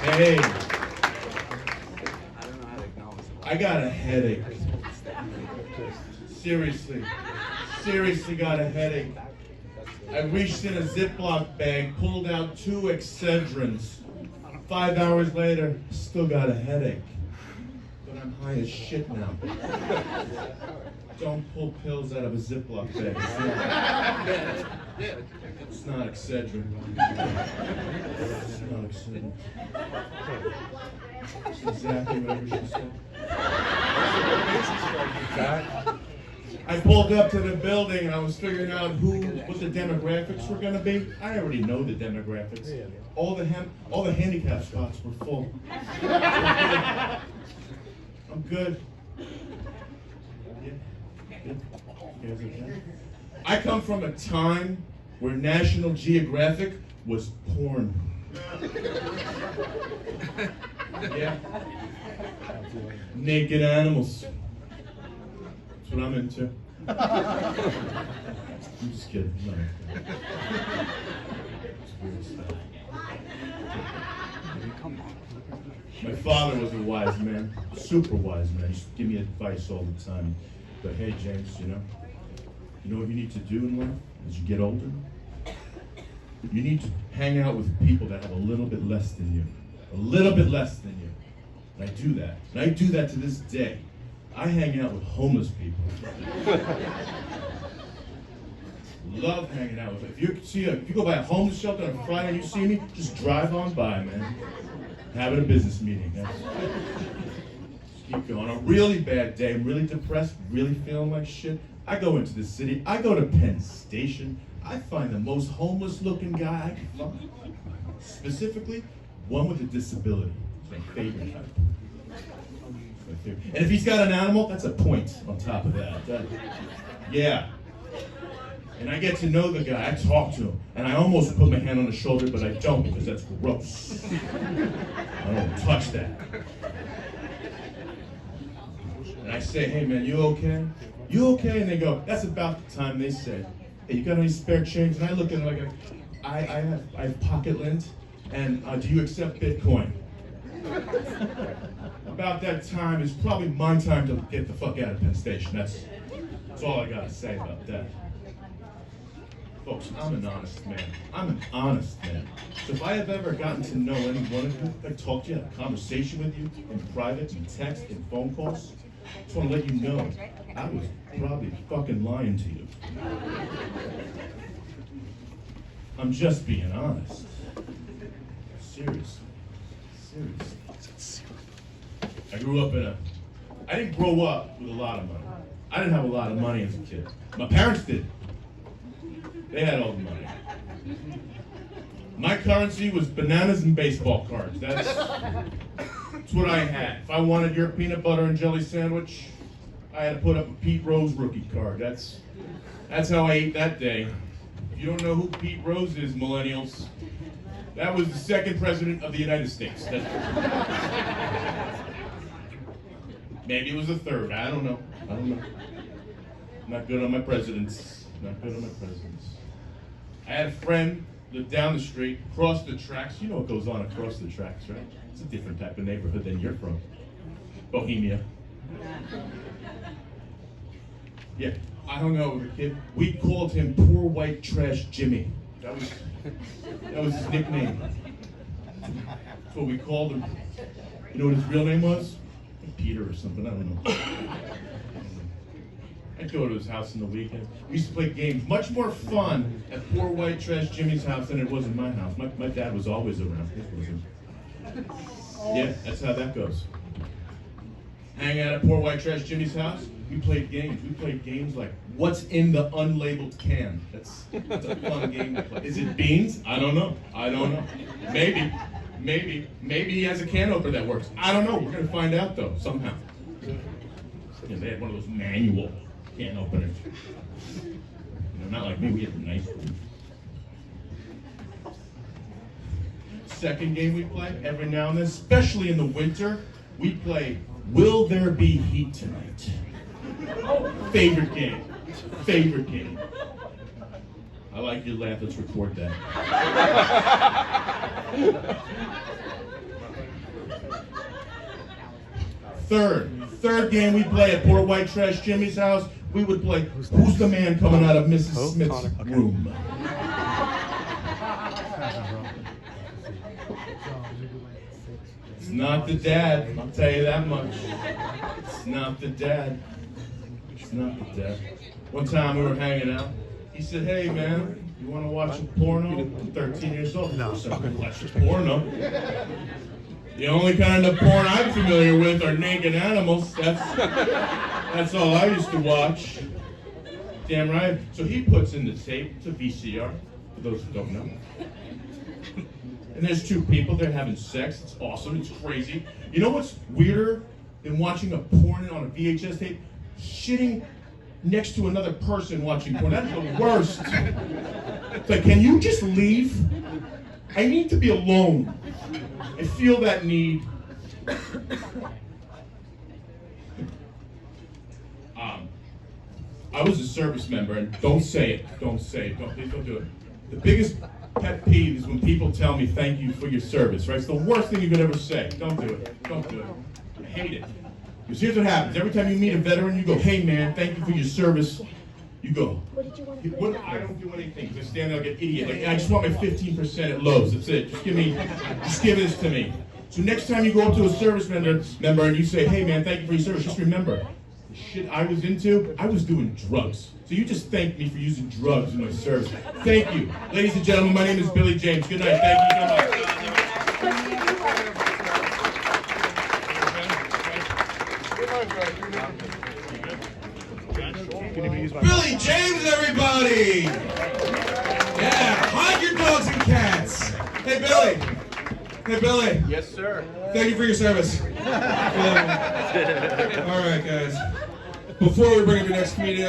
Hey, I got a headache. Seriously got a headache. I reached in a Ziploc bag, pulled out 2 Excedrins. 5 hours later, still got a headache. But I'm high as shit now. Don't pull pills out of a Ziploc bag. It's not Excedrin. It's not Excedrin. It's exactly what she said. I pulled up to the building and I was figuring out what the demographics were going to be. I already know the demographics. All the handicap spots were full. I'm good. I come from a time where National Geographic was porn. Yeah. Naked animals. That's what I'm into. I'm just kidding. No. It's weird stuff. My father was a wise man, super wise man. He used to give me advice all the time. But hey, James, you know what you need to do in life as you get older? You need to hang out with people that have a little bit less than you. A little bit less than you. And I do that. And I do that to this day. I hang out with homeless people. Love hanging out with them. If you go by a homeless shelter on a Friday and you see me, just drive on by, man. Having a business meeting. Just keep going. On a really bad day, I'm really depressed, really feeling like shit. I go into the city. I go to Penn Station. I find the most homeless-looking guy I can find. Specifically, one with a disability. It's my favorite type. And if he's got an animal, that's a point on top of that. Yeah. And I get to know the guy, I talk to him, and I almost put my hand on his shoulder, but I don't because that's gross. I don't touch that. And I say, hey man, you okay? You okay? And they go, that's about the time they say, hey, you got any spare change? And I look at it like, I have pocket lint, and do you accept Bitcoin? About that time is probably my time to get the fuck out of Penn Station. That's all I gotta say about that. Folks, I'm an honest man. I'm an honest man. So if I have ever gotten to know any one of you, if I talk to you, have a conversation with you in private, in text, in phone calls, I just want to let you know I was probably fucking lying to you. I'm just being honest. Seriously. I didn't grow up with a lot of money. I didn't have a lot of money as a kid. My parents did. They had all the money. My currency was bananas and baseball cards. That's what I had. If I wanted your peanut butter and jelly sandwich, I had to put up a Pete Rose rookie card. That's how I ate that day. If you don't know who Pete Rose is, millennials, that was the 2nd president of the United States. Maybe it was the 3rd. I don't know. Not good on my presidents. I had a friend lived down the street, across the tracks. You know what goes on across the tracks, right? It's a different type of neighborhood than you're from. Bohemia. Yeah, I hung out with a kid. We called him Poor White Trash Jimmy. That was his nickname. That's what we called him. You know what his real name was? Peter or something, I don't know. I'd go to his house in the weekend. We used to play games. Much more fun at Poor White Trash Jimmy's house than it was in my house. My dad was always around. Yeah, that's how that goes. Hang out at Poor White Trash Jimmy's house. We played games. We played games like, what's in the unlabeled can? That's a fun game to play. Is it beans? I don't know. Maybe he has a can opener that works. I don't know. We're gonna find out though, somehow. Yeah, they had one of those manual can openers. Not like me, we had a nice one. Second game we play, every now and then, especially in the winter, we play Will There Be Heat Tonight? Favorite game. I like your laugh, let's record that. Third game we play at poor white trash Jimmy's house, we would play Who's the Man Coming Out of Mrs. Smith's Room? It's not the dad, I'll tell you that much. It's not the dad. It's not the dad. One time we were hanging out. He said, hey man, you want to watch a porno? I'm 13 years old. No. So I watch a porno. The only kind of porn I'm familiar with are naked animals. That's all I used to watch. Damn right. So he puts in the tape. It's a VCR, for those who don't know. And there's two people, they're having sex. It's awesome, it's crazy. You know what's weirder than watching a porn on a VHS tape? Shitting next to another person watching porn. That's the worst. It's like, can you just leave? I need to be alone. I feel that need. I was a service member, and don't say it, please don't do it. The biggest pet peeve is when people tell me thank you for your service, right? It's the worst thing you could ever say. Don't do it, don't do it. I hate it. Because here's what happens. Every time you meet a veteran, you go, hey man, thank you for your service. You go, What did you want to do? I don't do anything. Because I stand there like an idiot. Like, I just want my 15% at Lowe's. That's it. Just give this to me. So next time you go up to a service member and you say, hey man, thank you for your service, just remember, the shit I was into, I was doing drugs. So you just thanked me for using drugs in my service. Thank you. Ladies and gentlemen, my name is Billy James. Good night. Thank you so much. Billy James, everybody! Yeah, hide your dogs and cats. Hey, Billy. Hey, Billy. Yes, sir. Thank you for your service. All right, guys. Before we bring up your next comedian,